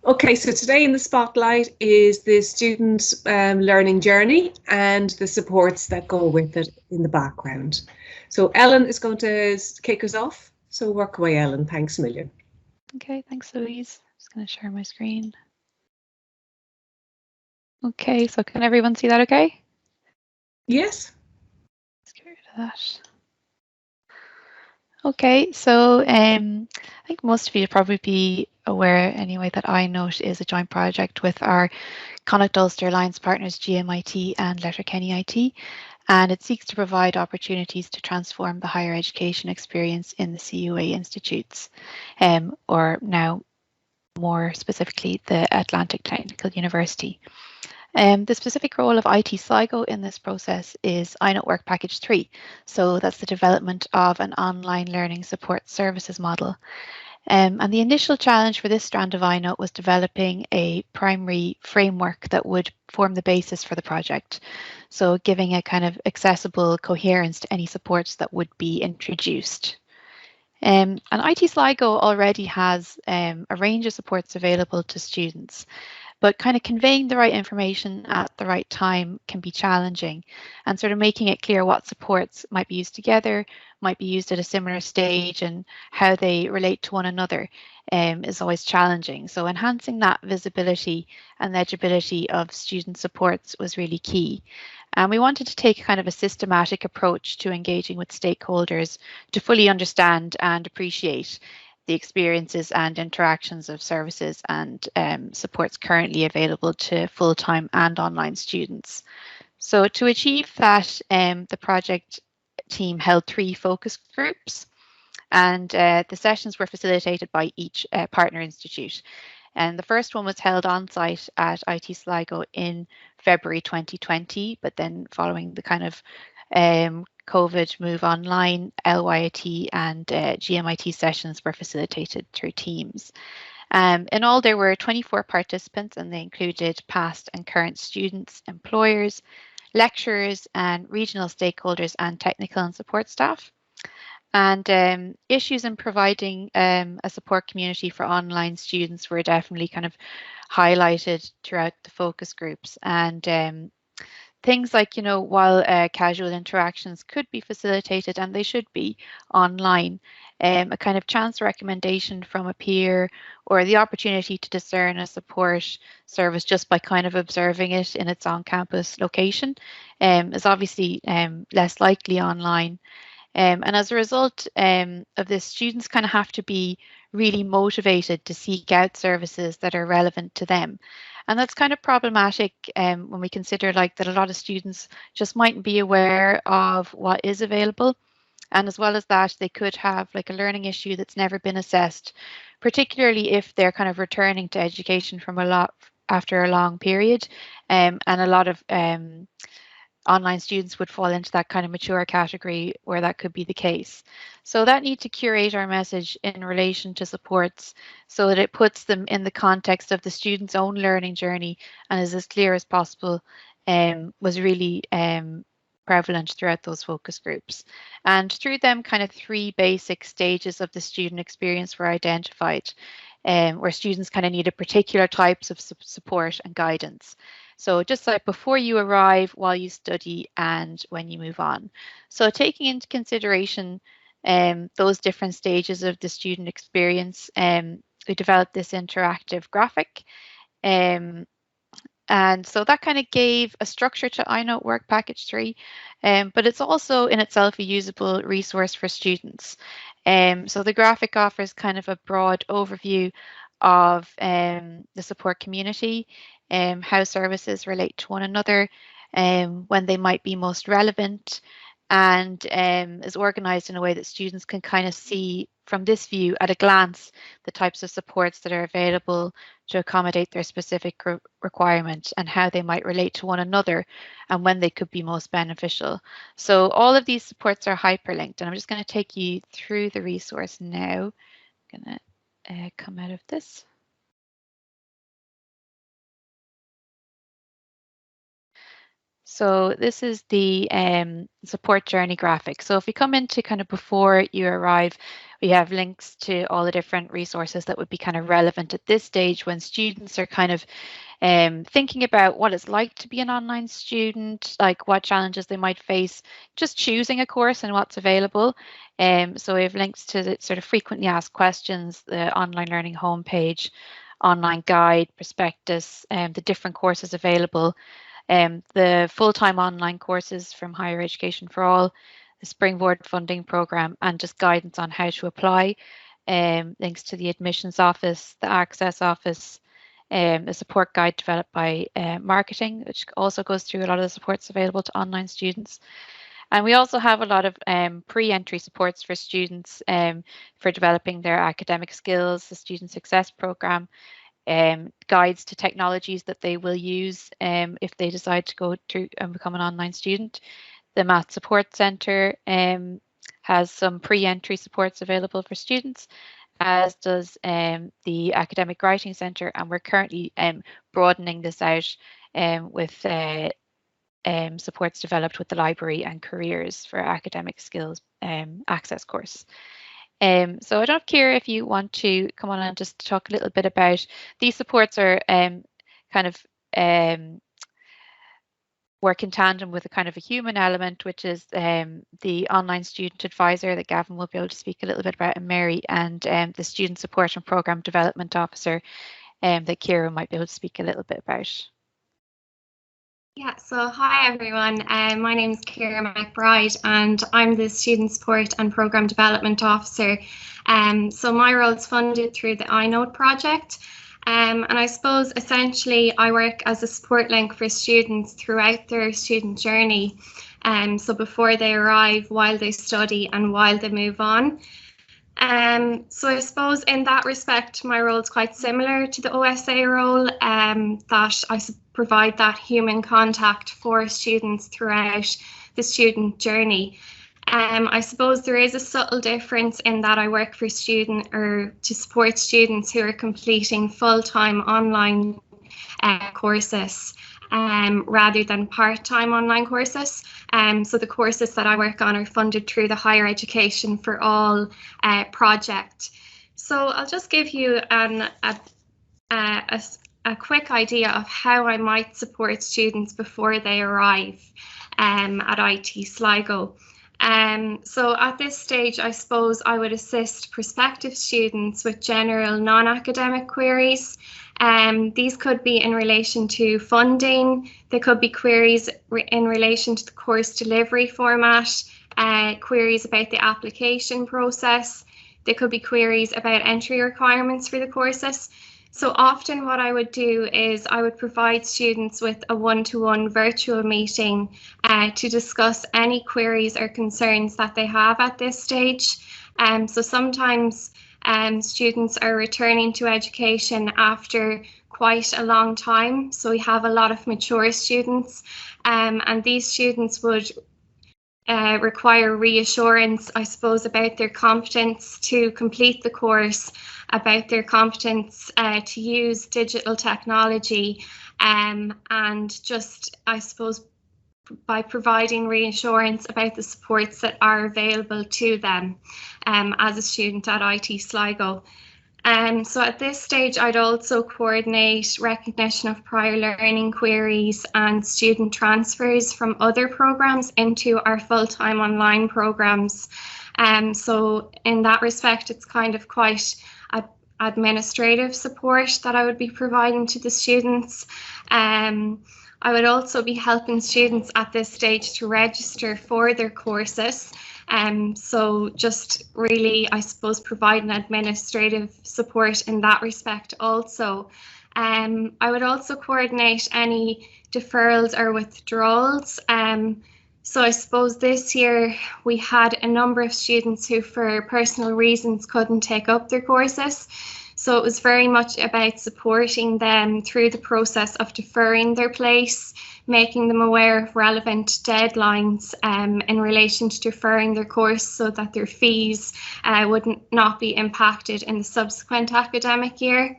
Okay, so today in the spotlight is the student learning journey and the supports that go with it in the background. So Ellen is going to kick us off. So work away, Ellen. Thanks a million. Okay, thanks, Louise. Just going to share my screen. Okay, so can everyone see that okay? Yes. Let's get rid of that. Okay, so I think most of you probably be aware anyway that iNOTE is a joint project with our Connacht Ulster Alliance partners GMIT and Letterkenny IT, and it seeks to provide opportunities to transform the higher education experience in the CUA institutes, or now more specifically the Atlantic Technical University. The specific role of IT Sligo in this process is iNOTE Work Package 3. So that's the development of an online learning support services model. And the initial challenge for this strand of iNOTE was developing a primary framework that would form the basis for the project. So giving a kind of accessible coherence to any supports that would be introduced. And IT Sligo already has a range of supports available to students. But kind of conveying the right information at the right time can be challenging, and sort of making it clear what supports might be used together, might be used at a similar stage, and how they relate to one another is always challenging. So enhancing that visibility and legibility of student supports was really key. And we wanted to take kind of a systematic approach to engaging with stakeholders to fully understand and appreciate the experiences and interactions of services and supports currently available to full-time and online students. So to achieve that, the project team held 3 focus groups, and the sessions were facilitated by each partner institute. And the first one was held on site at IT Sligo in February 2020, but then following the kind of COVID move online, LYIT and GMIT sessions were facilitated through Teams. In all, there were 24 participants, and they included past and current students, employers, lecturers, and regional stakeholders and technical and support staff. And issues in providing a support community for online students were definitely kind of highlighted throughout the focus groups. And things like, while casual interactions could be facilitated, and they should be online, a kind of chance recommendation from a peer or the opportunity to discern a support service just by kind of observing it in its on-campus location is obviously less likely online. And as a result of this, students kind of have to be really motivated to seek out services that are relevant to them. And that's kind of problematic when we consider that a lot of students just mightn't be aware of what is available. And as well as that, they could have a learning issue that's never been assessed, particularly if they're kind of returning to education from after a long period. And a lot of online students would fall into that kind of mature category where that could be the case. So that need to curate our message in relation to supports so that it puts them in the context of the student's own learning journey and is as clear as possible was really prevalent throughout those focus groups. And through them, kind of 3 basic stages of the student experience were identified, where students kind of needed particular types of support and guidance. So just like before you arrive, while you study, and when you move on. So taking into consideration those different stages of the student experience, we developed this interactive graphic. And so that kind of gave a structure to iNOTE Work Package 3, but it's also in itself a usable resource for students. So the graphic offers kind of a broad overview of the support community, how services relate to one another, when they might be most relevant, and is organized in a way that students can kind of see from this view at a glance the types of supports that are available to accommodate their specific requirement and how they might relate to one another and when they could be most beneficial. So all of these supports are hyperlinked, and I'm just going to take you through the resource now. I'm going to come out of this. So this is the support journey graphic. So if we come into kind of before you arrive, we have links to all the different resources that would be kind of relevant at this stage when students are kind of thinking about what it's like to be an online student, like what challenges they might face, just choosing a course and what's available. So we have links to the sort of frequently asked questions, the online learning homepage, online guide, prospectus, the different courses available, the full-time online courses from Higher Education for All, the Springboard funding programme, and just guidance on how to apply, links to the admissions office, the access office, a support guide developed by marketing, which also goes through a lot of the supports available to online students. And we also have a lot of pre-entry supports for students for developing their academic skills, the Student Success Programme, guides to technologies that they will use if they decide to go through and become an online student. The Math Support Centre has some pre-entry supports available for students, as does the Academic Writing Centre, and we're currently broadening this out with supports developed with the library and careers for academic skills access course. So I don't care if you want to come on and just talk a little bit about these supports are kind of work in tandem with a kind of a human element, which is the online student advisor that Gavin will be able to speak a little bit about, and Mary, and the student support and program development officer that Kira might be able to speak a little bit about. Yeah, so hi everyone, my name is Kira McBride and I'm the Student Support and Programme Development Officer. So my role is funded through the iNOTE project, and I suppose essentially I work as a support link for students throughout their student journey, so before they arrive, while they study and while they move on. So I suppose in that respect, my role is quite similar to the OSA role, that I provide that human contact for students throughout the student journey. I suppose there is a subtle difference in that I work for to support students who are completing full-time online courses rather than part-time online courses. So the courses that I work on are funded through the Higher Education for All project. So I'll just give you a quick idea of how I might support students before they arrive at IT Sligo. So at this stage, I suppose I would assist prospective students with general non-academic queries. These could be in relation to funding, they could be queries in relation to the course delivery format, queries about the application process, they could be queries about entry requirements for the courses. So often what I would do is I would provide students with a one-to-one virtual meeting to discuss any queries or concerns that they have at this stage. So sometimes students are returning to education after quite a long time. So we have a lot of mature students, and these students would require reassurance, I suppose, about their competence to complete the course, about their competence to use digital technology, and just, I suppose, by providing reassurance about the supports that are available to them as a student at IT Sligo. So at this stage, I'd also coordinate recognition of prior learning queries and student transfers from other programs into our full-time online programs. So in that respect, it's kind of quite administrative support that I would be providing to the students. I would also be helping students at this stage to register for their courses. So just really, I suppose, providing administrative support in that respect also. I would also coordinate any deferrals or withdrawals. So I suppose this year we had a number of students who for personal reasons couldn't take up their courses. So it was very much about supporting them through the process of deferring their place, making them aware of relevant deadlines in relation to deferring their course so that their fees would not be impacted in the subsequent academic year.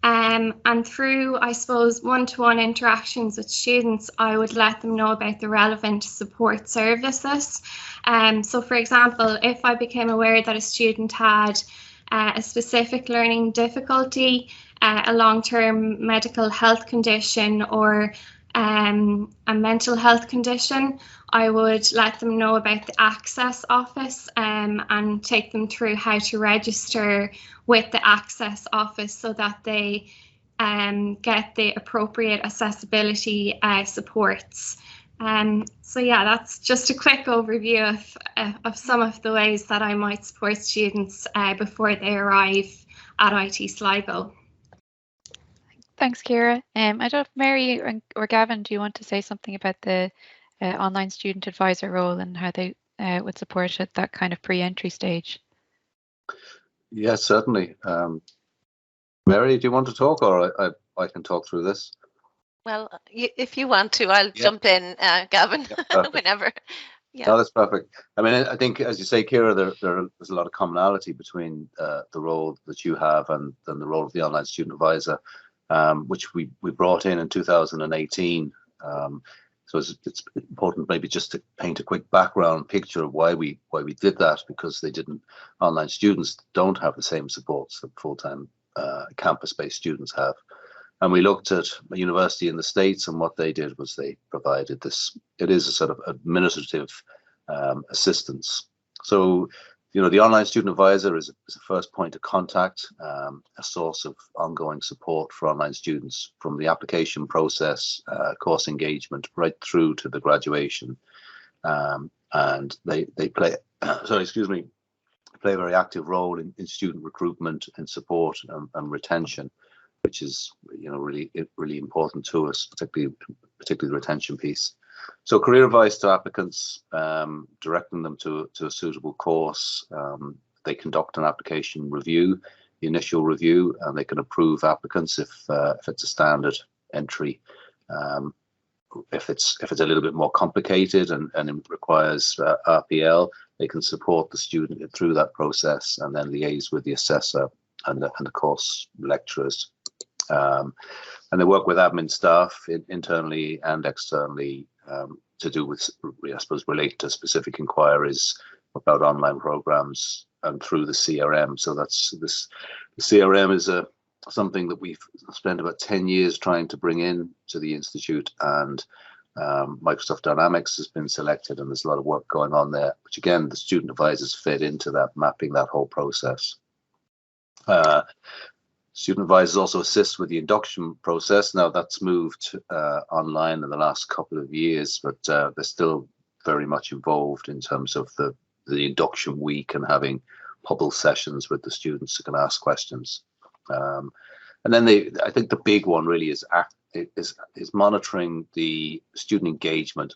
And through, I suppose, one-to-one interactions with students, I would let them know about the relevant support services. So for example, if I became aware that a student had a specific learning difficulty, a long-term medical health condition, or a mental health condition, I would let them know about the Access Office and take them through how to register with the Access Office so that they get the appropriate accessibility supports. So yeah, that's just a quick overview of some of the ways that I might support students before they arrive at IT Sligo. Thanks, Ciara. I don't know if Mary or Gavin, do you want to say something about the online student advisor role and how they would support at that kind of pre-entry stage? Yes, certainly. Mary, do you want to talk, or I can talk through this? Well, if you want to, I'll jump in, Gavin, whenever. Yeah. No, that's perfect. I mean, I think, as you say, Ciara, there's a lot of commonality between the role that you have and the role of the online student advisor, which we brought in 2018. So it's important maybe just to paint a quick background picture of why we did that, because online students don't have the same supports that full-time campus-based students have. And we looked at a university in the States, and what they did was they provided this. It is a sort of administrative assistance. So, the online student advisor is a first point of contact, a source of ongoing support for online students from the application process, course engagement, right through to the graduation. And they play, play a very active role in student recruitment and support and retention, which is really important to us, particularly the retention piece. So career advice to applicants, directing them to a suitable course. They conduct an application review, the initial review, and they can approve applicants if it's a standard entry. If it's a little bit more complicated and it requires RPL, they can support the student through that process and then liaise with the assessor and the course lecturers. And they work with admin staff internally and externally to do with, I suppose, relate to specific inquiries about online programs and through the CRM. So that's this. The CRM is something that we've spent about 10 years trying to bring in to the Institute, and Microsoft Dynamics has been selected, and there's a lot of work going on there, which again, the student advisors fit into that, mapping that whole process. Student advisors also assist with the induction process. Now that's moved online in the last couple of years, but they're still very much involved in terms of the induction week and having public sessions with the students who can ask questions. And then I think the big one really is monitoring the student engagement.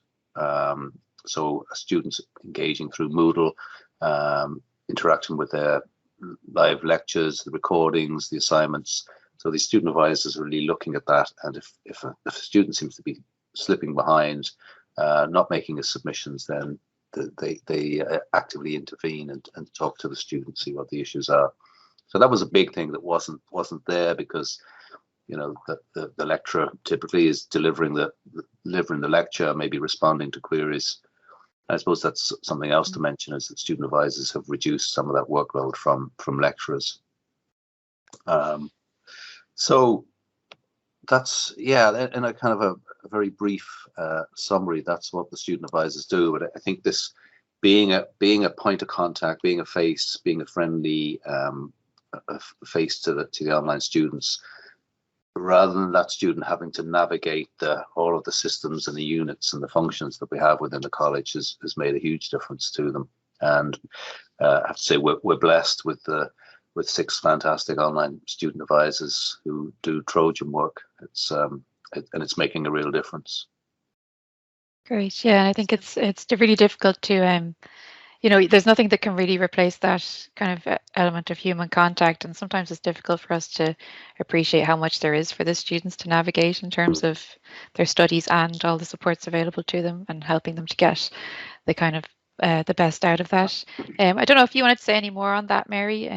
So students engaging through Moodle, interacting with their live lectures, the recordings, the assignments. So the student advisors are really looking at that, and if a student seems to be slipping behind, not making his submissions, then they actively intervene and talk to the student, see what the issues are. So that was a big thing that wasn't there, because the lecturer typically is delivering the lecture, maybe responding to queries. I suppose that's something else to mention, is that student advisors have reduced some of that workload from lecturers. So that's, in a kind of a very brief summary, that's what the student advisors do. But I think this being a point of contact, being a face, being a friendly face to the online students, rather than that student having to navigate all of the systems and the units and the functions that we have within the college, has made a huge difference to them. And I have to say we're blessed with 6 fantastic online student advisors who do Trojan work. It's making a real difference. Great, yeah, I think it's really difficult to there's nothing that can really replace that kind of element of human contact, and sometimes it's difficult for us to appreciate how much there is for the students to navigate in terms of their studies and all the supports available to them, and helping them to get the kind of the best out of that. I don't know if you wanted to say any more on that, Mary.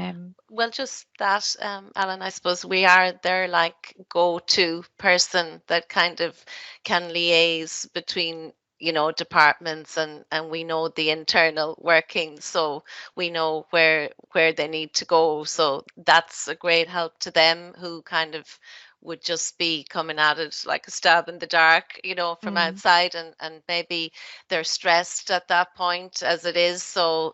Well, just that, Alan, I suppose we are their like go-to person that kind of can liaise between, you know, departments, and we know the internal workings, so we know where they need to go. So that's a great help to them, who kind of would just be coming at it like a stab in the dark, you know, from outside, and maybe they're stressed at that point as it is. So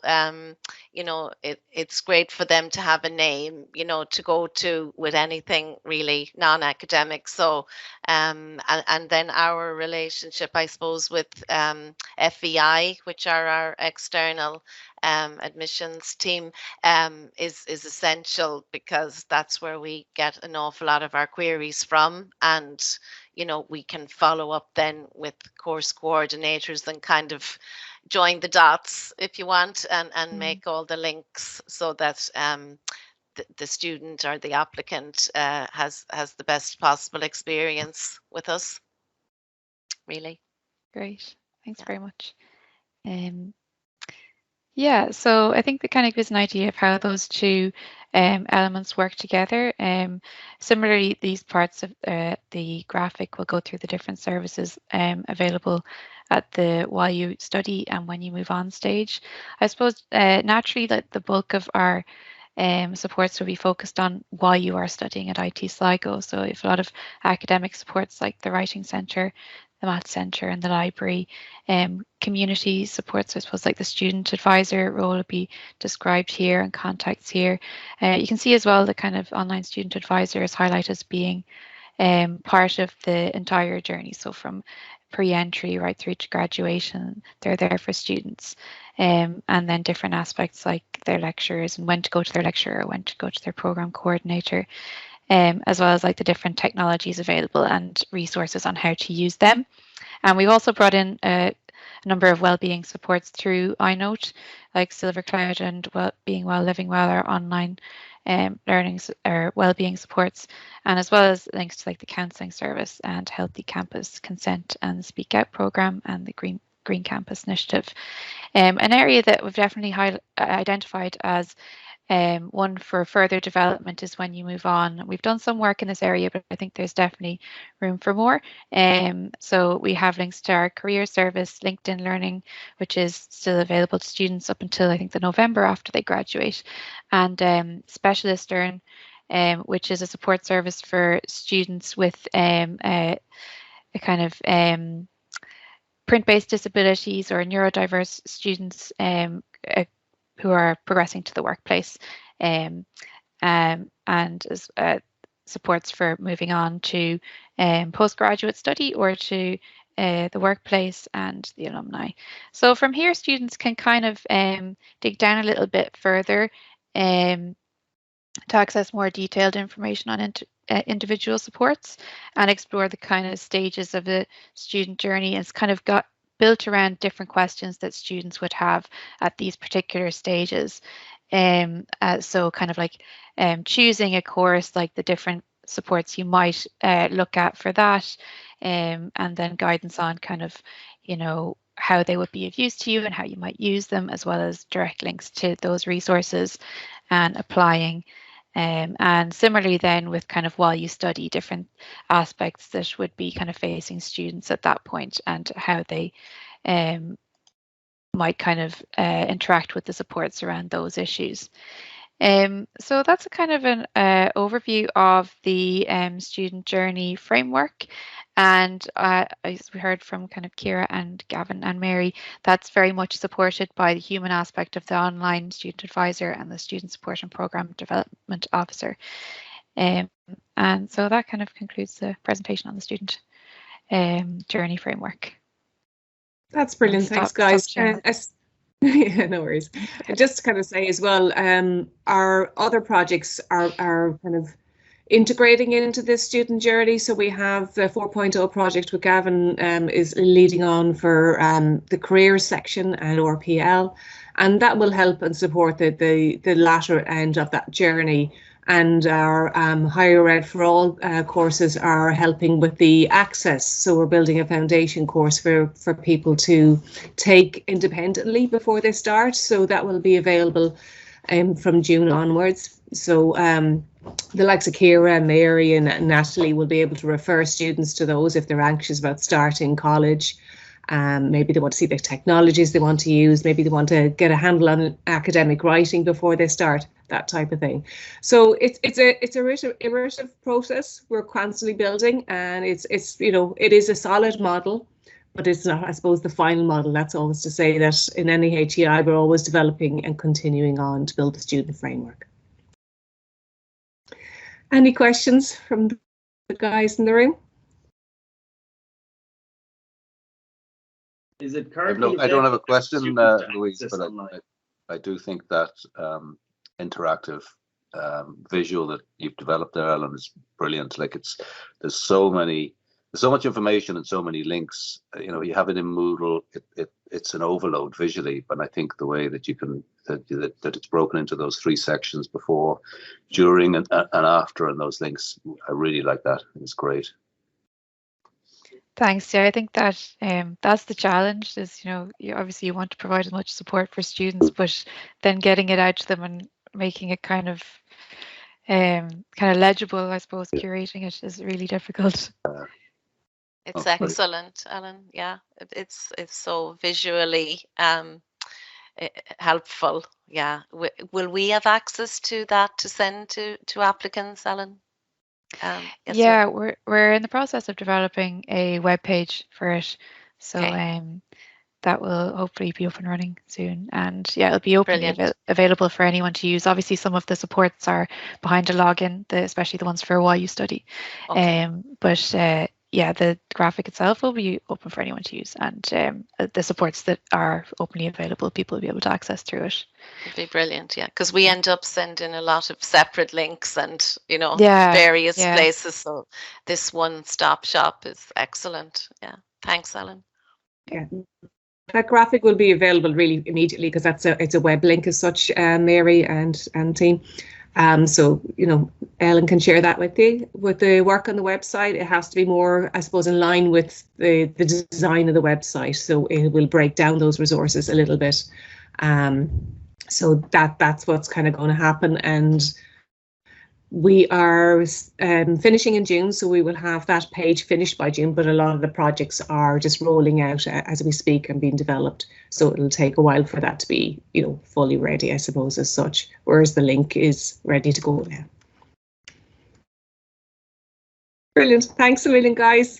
you know, it's great for them to have a name, you know, to go to with anything really non-academic. So and then our relationship, I suppose, with FEI, which are our external admissions team, is essential, because that's where we get an awful lot of our queries from, and you know, we can follow up then with course coordinators and kind of join the dots, if you want, and make all the links, so that the student or the applicant has the best possible experience with us. Really great, thanks very much. Yeah, so I think that kind of gives an idea of how those two elements work together. Similarly, these parts of the graphic will go through the different services available at the while you study and when you move on stage. I suppose naturally that the bulk of our supports will be focused on while you are studying at IT Sligo. So if a lot of academic supports like the Writing Centre, the Maths Centre and the library, community supports, I suppose, like the student advisor role will be described here, and contacts here. You can see as well the kind of online student advisor is highlighted as being part of the entire journey. So from pre-entry right through to graduation, they're there for students. And then different aspects like their lectures and when to go to their lecturer, or when to go to their program coordinator, as well as like the different technologies available and resources on how to use them. And we've also brought in a number of wellbeing supports through iNOTE, like Silver Cloud and Being Well, Living Well, our online learning or wellbeing supports, and as well as links to like the counselling service and Healthy Campus Consent and Speak Out program and the Green Campus Initiative. An area that we've definitely identified as one for further development is when you move on. We've done some work in this area, but I think there's definitely room for more. So we have links to our career service, LinkedIn Learning, which is still available to students up until I think the November after they graduate, and Specialist Learn, which is a support service for students with a kind of print-based disabilities or neurodiverse students who are progressing to the workplace, and as supports for moving on to postgraduate study or to the workplace and the alumni. So from here, students can kind of dig down a little bit further to access more detailed information on individual supports and explore the kind of stages of the student journey. It's kind of got built around different questions that students would have at these particular stages. So kind of like choosing a course, like the different supports you might look at for that, and then guidance on kind of, you know, how they would be of use to you and how you might use them, as well as direct links to those resources and applying. And similarly then with kind of while you study, different aspects that would be kind of facing students at that point and how they might kind of interact with the supports around those issues. So that's a kind of an overview of the student journey framework. And as we heard from kind of Ciara and Gavin and Mary, that's very much supported by the human aspect of the online student advisor and the student support and program development officer. And so that kind of concludes the presentation on the student journey framework. That's brilliant. Thanks, guys. Yeah, no worries. And just to kind of say as well, our other projects are kind of integrating into this student journey. So we have the 4.0 project with Gavin is leading on for the careers section at RPL, and that will help and support the latter end of that journey And our Higher Ed for All courses are helping with the access. So we're building a foundation course for people to take independently before they start. So that will be available from June onwards. So the likes of Kira and Mary and Natalie will be able to refer students to those if they're anxious about starting college. Maybe they want to see the technologies they want to use. Maybe they want to get a handle on academic writing before they start, that type of thing. So it's a iterative process. We're constantly building, and it's you know, it is a solid model, but it's not, I suppose, the final model. That's always to say that in any HEI we're always developing and continuing on to build the student framework. Any questions from the guys in the room? Is it currently? I don't have a question, Louise, but I do think that interactive visual that you've developed there, Ellen, is brilliant. Like, there's so much information and so many links. You know, you have it in Moodle, it's an overload visually, but I think the way that you can that it's broken into those 3 sections, before, during, and after, and those links, I really like that. It's great. Thanks. Yeah, I think that that's the challenge. Is, you know, obviously you want to provide as much support for students, but then getting it out to them and making it kind of legible, I suppose, curating it is really difficult. It's excellent, Ellen. Yeah, it's so visually helpful. Yeah. Will we have access to that to send to applicants, Ellen? Yes, yeah, we're in the process of developing a web page for it, so that will hopefully be up and running soon, and yeah, it'll be openly available for anyone to use. Obviously, some of the supports are behind a login, especially the ones for while you study. But yeah, the graphic itself will be open for anyone to use, and the supports that are openly available, people will be able to access through it. It'd be brilliant, yeah, because we end up sending a lot of separate links and, you know, various places. So this one-stop shop is excellent. Yeah, thanks, Ellen. Yeah, that graphic will be available really immediately, because it's a web link as such, Mary and team. So, you know, Ellen can share that with you. With the work on the website, it has to be more, I suppose, in line with the design of the website. So it will break down those resources a little bit. So that's what's kind of going to happen. And we are finishing in June, so we will have that page finished by June, but a lot of the projects are just rolling out as we speak and being developed. So it'll take a while for that to be, you know, fully ready, I suppose, as such, whereas the link is ready to go now. Brilliant. Thanks a million, guys.